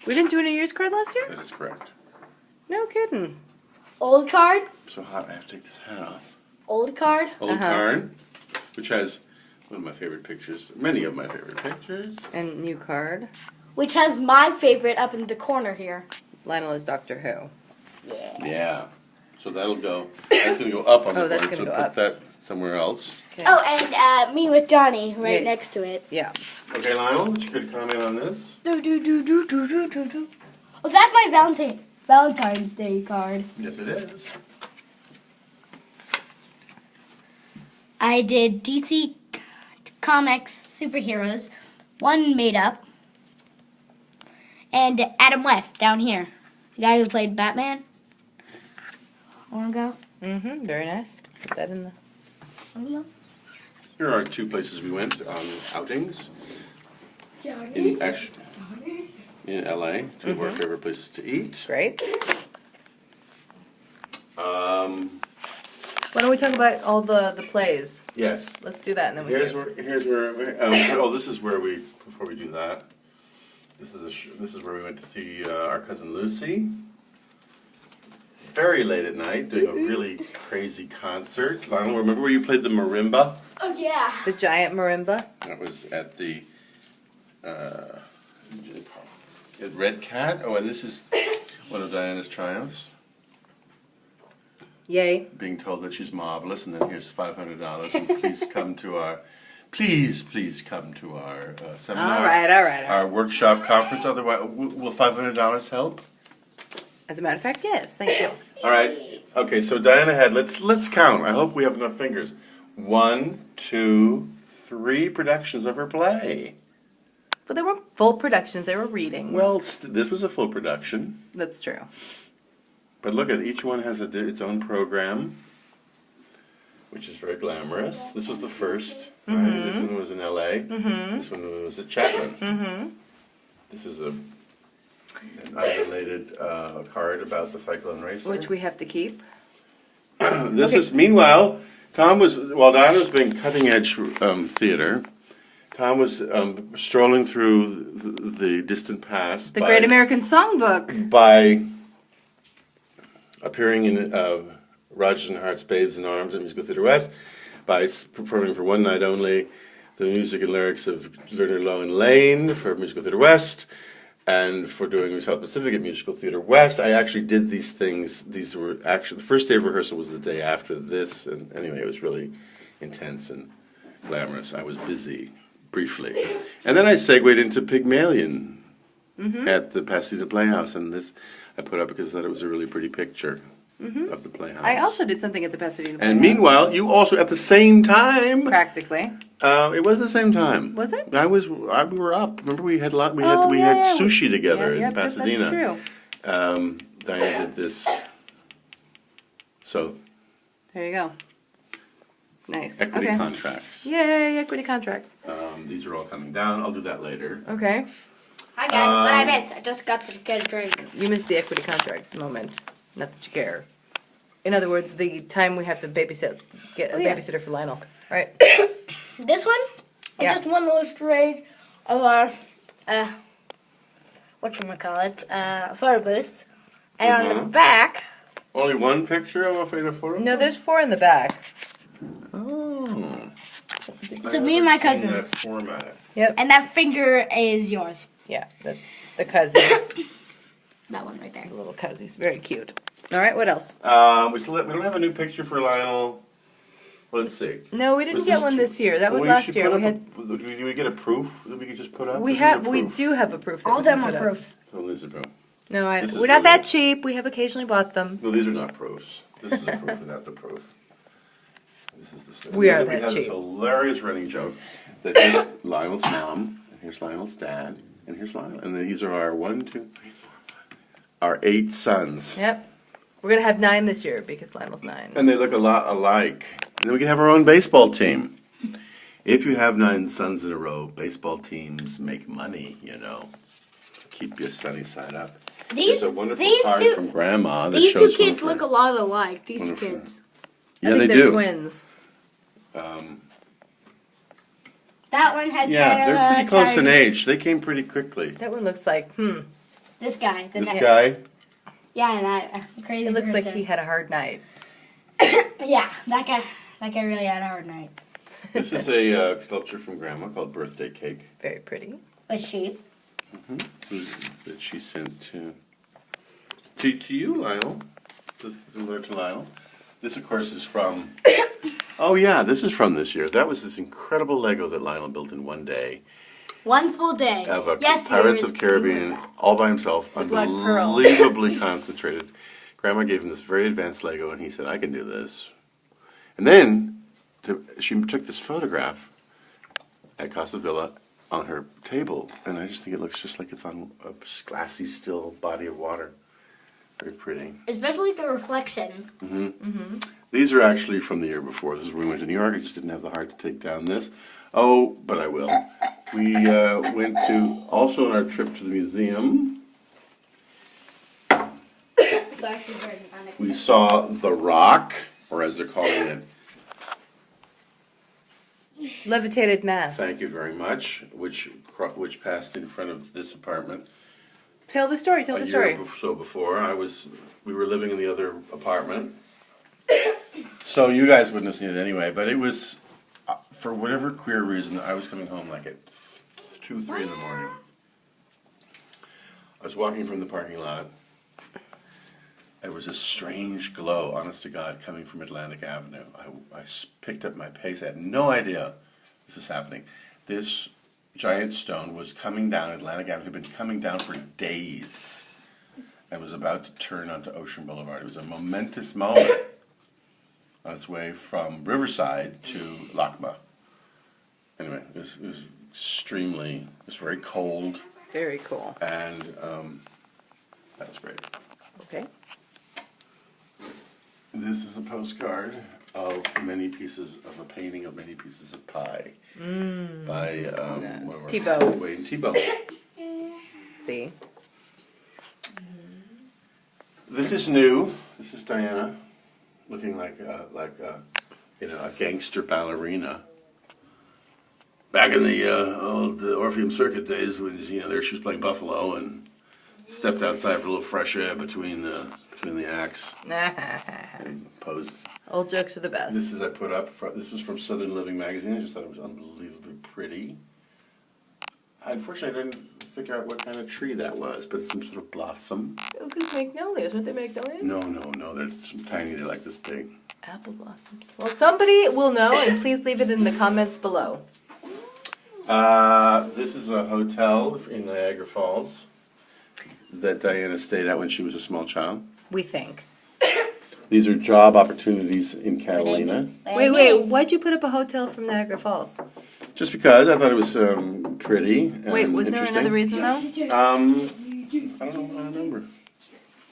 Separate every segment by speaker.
Speaker 1: We didn't do a New Year's card last year?
Speaker 2: That is correct.
Speaker 1: No kidding.
Speaker 3: Old card.
Speaker 2: So hot, I have to take this hat off.
Speaker 3: Old card.
Speaker 2: Old card, which has one of my favorite pictures, many of my favorite pictures.
Speaker 1: And new card.
Speaker 3: Which has my favorite up in the corner here.
Speaker 1: Lionel is Doctor Who.
Speaker 3: Yeah.
Speaker 2: Yeah. So that'll go, that's going to go up on the
Speaker 1: Oh, that's
Speaker 2: board,
Speaker 1: gonna
Speaker 2: so
Speaker 1: go
Speaker 2: put
Speaker 1: up.
Speaker 2: that somewhere else.
Speaker 1: Okay.
Speaker 3: Oh, and me with Johnny right
Speaker 1: Yeah.
Speaker 3: next to it.
Speaker 1: Yeah.
Speaker 2: Okay, Lionel, you could comment on this.
Speaker 3: Oh, that's my Valentine's Day card.
Speaker 2: Yes, it is.
Speaker 3: I did DC Comics superheroes, one made up, and Adam West down here, the guy who played Batman. A while ago.
Speaker 1: Mm-hmm. Very nice. Put that in the...
Speaker 2: Here are two places we went on outings.
Speaker 3: Johnny.
Speaker 2: In LA, two of our favorite places to eat.
Speaker 1: Great. Why don't we talk about all the plays?
Speaker 2: Yes.
Speaker 1: Let's do that, and then we
Speaker 2: Here's
Speaker 1: can...
Speaker 2: where. Oh, this is where we. Before we do that, this is where we went to see our cousin Lucy. Very late at night, doing a really crazy concert. Lionel, remember where you played the marimba?
Speaker 3: Oh yeah.
Speaker 1: The giant marimba.
Speaker 2: That was at the at Red Cat. Oh, and this is one of Diana's triumphs.
Speaker 1: Yay.
Speaker 2: Being told that she's marvelous, and then here's $500, and please come to our, please come to our seminar.
Speaker 1: All right.
Speaker 2: Our workshop conference. Otherwise, will $500 help?
Speaker 1: As a matter of fact, yes. Thank you.
Speaker 2: All right. Okay. So Diana had. Let's count. I hope we have enough fingers. 1, 2, 3 productions of her play.
Speaker 1: But they weren't full productions. They were readings.
Speaker 2: Well, this was a full production.
Speaker 1: That's true.
Speaker 2: But look at each one has its own program, which is very glamorous. This was the first. Right? This one was in L.A. This one was at Chapman. This is an unrelated card about the cyclone racer.
Speaker 1: Which we have to keep.
Speaker 2: This is meanwhile. While Diana was being cutting edge theater. Tom was strolling through the distant past.
Speaker 1: The Great American Songbook.
Speaker 2: By appearing in Rodgers and Hart's Babes in Arms at Musical Theatre West, by performing for one night only the music and lyrics of Lerner Lowe and Lane for Musical Theatre West, and for doing South Pacific at Musical Theatre West. I actually did these things. These were actually, the first day of rehearsal was the day after this, and anyway, it was really intense and glamorous. I was busy, briefly. And then I segued into Pygmalion at the Pasadena Playhouse, and this I put up because I thought it was a really pretty picture of the Playhouse.
Speaker 1: I also did something at the Pasadena Playhouse.
Speaker 2: And meanwhile, you also, at the same time...
Speaker 1: Practically.
Speaker 2: It was the same time.
Speaker 1: Was it?
Speaker 2: We were up. Remember we had
Speaker 1: Yeah.
Speaker 2: sushi together in
Speaker 1: That's
Speaker 2: Pasadena.
Speaker 1: true.
Speaker 2: Diana did this. So,
Speaker 1: There you go. Nice.
Speaker 2: equity
Speaker 1: Okay.
Speaker 2: contracts.
Speaker 1: Yay, equity contracts.
Speaker 2: These are all coming down. I'll do that later.
Speaker 1: Okay.
Speaker 3: Hi guys, what I missed? I just got to get a drink.
Speaker 1: You missed the equity contract moment. Not that you care. In other words, the time we have to get a babysitter for Lionel. Right?
Speaker 3: This one?
Speaker 1: Yeah.
Speaker 3: Just one little straight of our, whatchamacallit, photo booths. And on the back...
Speaker 2: Only one picture of a photo?
Speaker 1: No, there's 4 in the back.
Speaker 2: Oh.
Speaker 3: So me and my
Speaker 2: I've never seen
Speaker 3: cousins.
Speaker 2: that format.
Speaker 1: Yep.
Speaker 3: And that finger is yours.
Speaker 1: Yeah, that's the cousins.
Speaker 3: That one right there.
Speaker 1: The little cousins. Very cute. All right, what else?
Speaker 2: We don't have a new picture for Lionel. Well, let's see.
Speaker 1: No, we didn't
Speaker 2: Was
Speaker 1: get
Speaker 2: this
Speaker 1: one
Speaker 2: tr-
Speaker 1: this year. That was
Speaker 2: Well,
Speaker 1: last
Speaker 2: should
Speaker 1: year.
Speaker 2: put
Speaker 1: We
Speaker 2: up
Speaker 1: had
Speaker 2: Did we get a proof that we could just put up?
Speaker 1: we
Speaker 2: This is a
Speaker 1: we
Speaker 2: proof.
Speaker 1: do have a proof. That
Speaker 3: All
Speaker 1: we
Speaker 3: of them
Speaker 1: can
Speaker 3: are
Speaker 1: put up.
Speaker 3: proofs.
Speaker 2: So these are proof.
Speaker 1: No,
Speaker 2: This is
Speaker 1: we're not
Speaker 2: really-
Speaker 1: that cheap. We have occasionally bought them.
Speaker 2: No, these are not proofs. This is a proof, and that's a proof. This is the story.
Speaker 1: We are
Speaker 2: We
Speaker 1: that
Speaker 2: had this
Speaker 1: cheap.
Speaker 2: hilarious running joke that here's Lionel's mom, and here's Lionel's dad, and here's Lionel, and then these are our 1, 2, 3, 4, 5, our 8 sons.
Speaker 1: Yep. We're gonna have 9 this year because Lionel's 9.
Speaker 2: And they look a lot alike. And then we can have our own baseball team. If you have 9 sons in a row, baseball teams make money, you know. Keep your sunny side up. There's a wonderful card from Grandma that
Speaker 3: These
Speaker 2: shows
Speaker 3: two
Speaker 2: one
Speaker 3: kids
Speaker 2: for-
Speaker 3: look a lot alike. These two
Speaker 2: Wonderful.
Speaker 3: kids.
Speaker 2: Yeah,
Speaker 1: I think
Speaker 2: they
Speaker 1: they're
Speaker 2: do.
Speaker 1: twins.
Speaker 3: That one has
Speaker 2: Yeah,
Speaker 3: kind of
Speaker 2: they're pretty close in
Speaker 3: tiny-
Speaker 2: age. They came pretty quickly.
Speaker 1: That one looks like
Speaker 3: This guy.
Speaker 2: This guy?
Speaker 3: Yeah, and that crazy
Speaker 1: It looks like
Speaker 3: person.
Speaker 1: he had a hard night.
Speaker 3: Yeah, that guy really had a hard night.
Speaker 2: This is a sculpture from Grandma called Birthday Cake.
Speaker 1: Very pretty.
Speaker 3: A sheep.
Speaker 2: That she sent to you, Lionel. This is similar to Lionel. This, of course, is from... Oh, yeah, this is from this year. That was this incredible Lego that Lionel built in one day.
Speaker 3: One full day.
Speaker 2: Of a
Speaker 3: Yes,
Speaker 2: Pirates
Speaker 3: he
Speaker 2: of the Caribbean,
Speaker 3: was-
Speaker 2: all by himself,
Speaker 1: Black Pearl.
Speaker 2: unbelievably concentrated. Grandma gave him this very advanced Lego, and he said, I can do this. And then she took this photograph at Casa Villa on her table, and I just think it looks just like it's on a glassy, still body of water. Very pretty.
Speaker 3: Especially the reflection.
Speaker 2: These are actually from the year before. This is when we went to New York. I just didn't have the heart to take down this. Oh, but I will. We went to, also on our trip to the museum,
Speaker 3: It's actually very unexpected.
Speaker 2: we saw The Rock, or as they're calling it,
Speaker 1: Levitated mass.
Speaker 2: thank you very much, which passed in front of this apartment.
Speaker 1: Tell the story. Tell
Speaker 2: A
Speaker 1: the
Speaker 2: year
Speaker 1: story.
Speaker 2: or so before. We were living in the other apartment. So you guys wouldn't have seen it anyway, but it was, for whatever queer reason, I was coming home like at 2, 3 in the morning. I was walking from the parking lot. There was a strange glow, honest to God, coming from Atlantic Avenue. I picked up my pace. I had no idea this is happening. This giant stone was coming down Atlantic Avenue, had been coming down for days, and was about to turn onto Ocean Boulevard. It was a momentous moment on its way from Riverside to Lakma. Anyway, it was extremely, it was very cold,
Speaker 1: Very cool.
Speaker 2: and that was great.
Speaker 1: Okay.
Speaker 2: This is a postcard of many pieces of a painting of many pieces of pie by one of our
Speaker 1: Thibaut.
Speaker 2: Wayne Thibaut.
Speaker 1: See.
Speaker 2: This is new. This is Diana, looking like a gangster ballerina. Back in the old Orpheum Circuit days, when there she was playing Buffalo and stepped outside for a little fresh air between the acts and posed.
Speaker 1: Old jokes are the best.
Speaker 2: This is I put up. This was from Southern Living magazine. I just thought it was unbelievably pretty. Unfortunately, I didn't figure out what kind of tree that was, but it's some sort of blossom.
Speaker 1: Look at magnolias. Aren't they magnolias?
Speaker 2: No, they're tiny. They're like this big.
Speaker 1: Apple blossoms. Well, somebody will know, and please leave it in the comments below.
Speaker 2: This is a hotel in Niagara Falls that Diana stayed at when she was a small child.
Speaker 1: We think.
Speaker 2: These are job opportunities in Catalina.
Speaker 1: Wait. Why'd you put up a hotel from Niagara Falls?
Speaker 2: Just because I thought it was pretty. And
Speaker 1: Wait, was there
Speaker 2: interesting.
Speaker 1: another reason though?
Speaker 2: I don't know. I don't remember.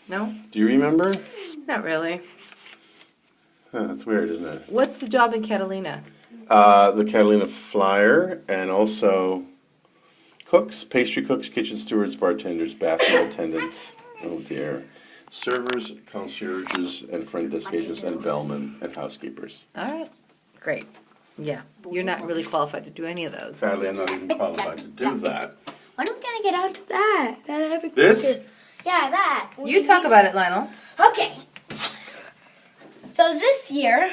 Speaker 1: No,
Speaker 2: Do you remember?
Speaker 1: not really.
Speaker 2: Huh, that's weird, isn't it?
Speaker 1: What's the job in Catalina?
Speaker 2: The Catalina Flyer, and also cooks, pastry cooks, kitchen stewards, bartenders, bathroom attendants. Oh dear. Servers, concierges, and front desk agents, and bellmen, and housekeepers.
Speaker 1: All right, great. Yeah, you're not really qualified to do any of those.
Speaker 2: Sadly, I'm not even qualified to do that.
Speaker 3: When are we gonna get onto that?
Speaker 2: This?
Speaker 3: Yeah, that.
Speaker 1: You talk about it, Lionel.
Speaker 3: Okay. So this year,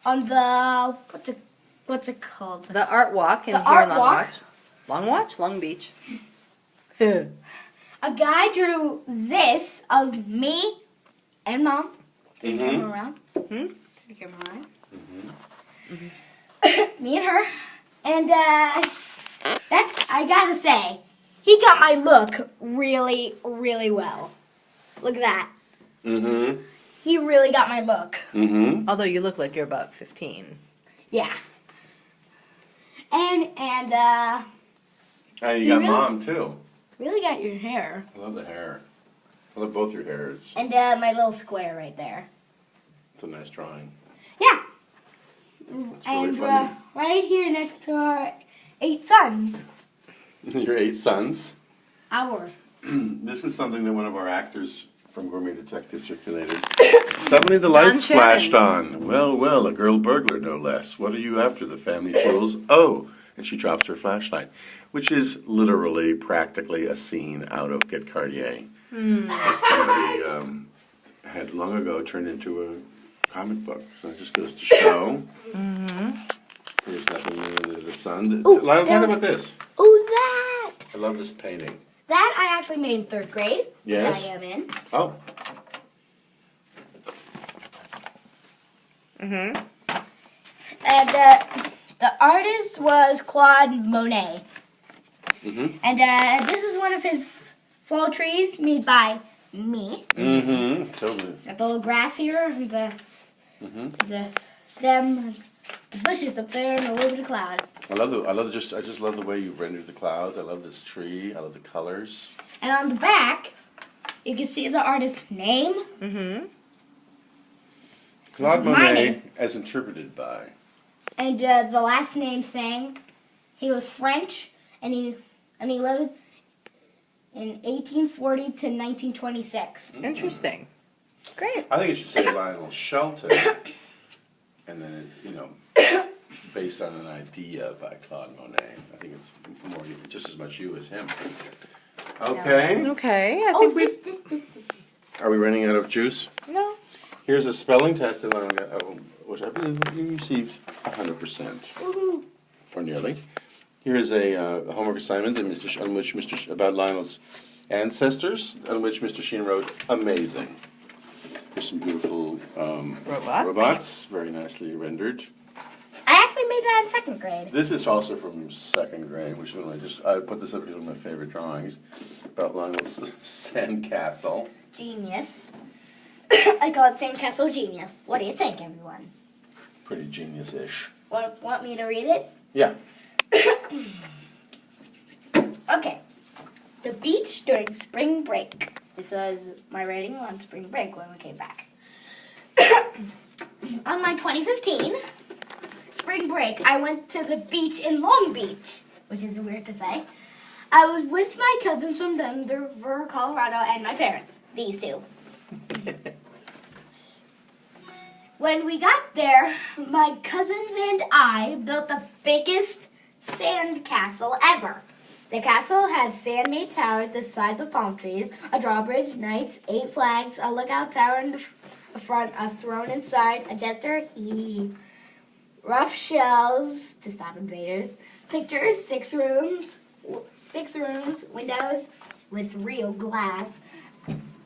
Speaker 3: on the what's it called?
Speaker 1: The art walk in
Speaker 3: The
Speaker 1: here
Speaker 3: art
Speaker 1: in Long
Speaker 3: walk?
Speaker 1: Watch, Long Beach.
Speaker 3: A guy drew this of me and Mom. Turn the camera around. Turn the camera around. Me and her, and that I gotta say, he got my look really, really well. Look at that.
Speaker 2: Mm-hmm.
Speaker 3: He really got my look.
Speaker 2: Mm-hmm.
Speaker 1: Although you look like you're about 15.
Speaker 3: Yeah. And
Speaker 2: And you got
Speaker 3: Really?
Speaker 2: Mom, too.
Speaker 3: really got your hair.
Speaker 2: I love the hair. I love both your hairs.
Speaker 3: And my little square right there.
Speaker 2: It's a nice drawing.
Speaker 3: Yeah.
Speaker 2: It's really
Speaker 3: And
Speaker 2: funny.
Speaker 3: right here next to our 8 sons.
Speaker 2: Your 8 sons.
Speaker 3: Our.
Speaker 2: This was something that one of our actors from Gourmet Detective circulated. Suddenly the lights
Speaker 1: Shannon.
Speaker 2: flashed on. Well, a girl burglar, no less. What are you after, the family jewels? Oh, and she drops her flashlight, which is literally, practically a scene out of Get Cartier that somebody had long ago turned into a comic book. So it just goes to show. There's nothing new under the sun. Lionel, talk about this.
Speaker 3: Oh, that!
Speaker 2: I love this painting.
Speaker 3: That I actually made in 3rd grade.
Speaker 2: Yes?
Speaker 3: Which I am in.
Speaker 2: Oh.
Speaker 3: And the artist was Claude Monet. And this is one of his fall trees made by me.
Speaker 2: Totally.
Speaker 3: Got the little grass here, the stem, the bushes up there, and a little bit of cloud.
Speaker 2: I just love the way you rendered the clouds. I love this tree. I love the colors.
Speaker 3: And on the back, you can see the artist's name.
Speaker 2: Claude
Speaker 3: My
Speaker 2: Monet,
Speaker 3: name.
Speaker 2: as interpreted by.
Speaker 3: And the last name saying he was French, and he lived in 1840 to 1926.
Speaker 1: Interesting. Great.
Speaker 2: I think it should say Lionel Shelton, and then based on an idea by Claude Monet. I think it's more just as much you as him. Okay.
Speaker 1: Okay. I
Speaker 3: Oh,
Speaker 1: think we.
Speaker 3: this.
Speaker 2: Are we running out of juice?
Speaker 1: No.
Speaker 2: Here's a spelling test that Lionel got, which I believe you received 100%, or nearly. Here is a homework assignment about Lionel's ancestors, on which Mr. Sheen wrote, amazing. There's some beautiful robots, very nicely rendered.
Speaker 3: I actually made that in 2nd grade.
Speaker 2: This is also from 2nd grade, which is I put this up because one of my favorite drawings about Lionel's sandcastle.
Speaker 3: Genius. I call it Sandcastle Genius. What do you think, everyone?
Speaker 2: Pretty genius-ish.
Speaker 3: Want me to read it?
Speaker 2: Yeah.
Speaker 3: Okay. The beach during spring break. This was my writing on spring break when we came back. On my 2015 spring break, I went to the beach in Long Beach, which is weird to say. I was with my cousins from Denver, Colorado, and my parents. These two. When we got there, my cousins and I built the biggest sand castle ever. The castle had sand-made towers the size of palm trees, a drawbridge, knights, 8 flags, a lookout tower in the front, a throne inside, a jester, rough shells to stop invaders, pictures, 6 rooms, windows with real glass,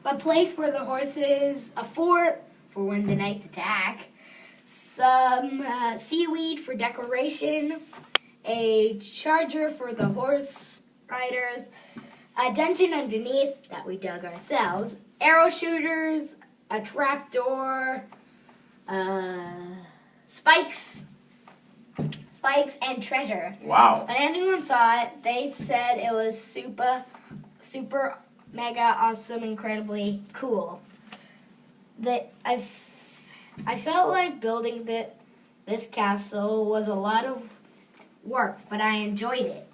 Speaker 3: a place for the horses, a fort for when the knights attack, some seaweed for decoration, a charger for the horse riders, a dungeon underneath that we dug ourselves, arrow shooters, a trap door, spikes, and treasure.
Speaker 2: Wow.
Speaker 3: When anyone saw it, they said it was super, mega awesome, incredibly cool. I felt like building this castle was a lot of work, but I enjoyed it.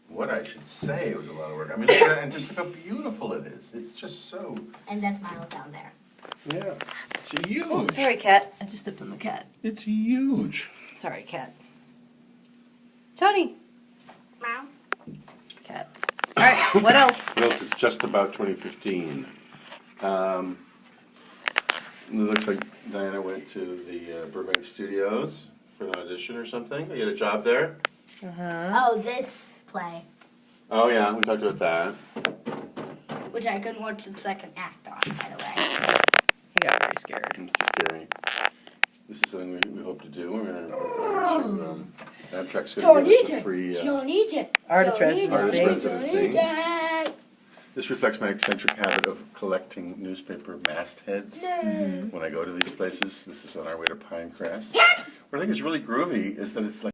Speaker 2: What I should say, it was a lot of work. I mean, look at it, and just look how beautiful it is. It's just so,
Speaker 3: And that's Miles down there.
Speaker 2: yeah. It's huge.
Speaker 1: Oh, sorry, cat. I just stepped on the cat.
Speaker 2: It's huge.
Speaker 1: Sorry, cat. Tony.
Speaker 3: Meow.
Speaker 1: Cat. All right. What else?
Speaker 2: What else is just about 2015? It looks like Diana went to the Burbank Studios for an audition or something. You had a job there?
Speaker 3: Oh, this play,
Speaker 2: Oh, yeah, we talked about that.
Speaker 3: which I couldn't watch the second act on, by the way.
Speaker 1: He got very scared.
Speaker 2: It's too scary. This is something we hope to do. We're going to Abstract's going to give us a free
Speaker 1: Artist residency.
Speaker 2: artist residency. This reflects my eccentric habit of collecting newspaper mastheads when I go to these places. This is on our way to Pinecrest. What I think is really groovy is that it's like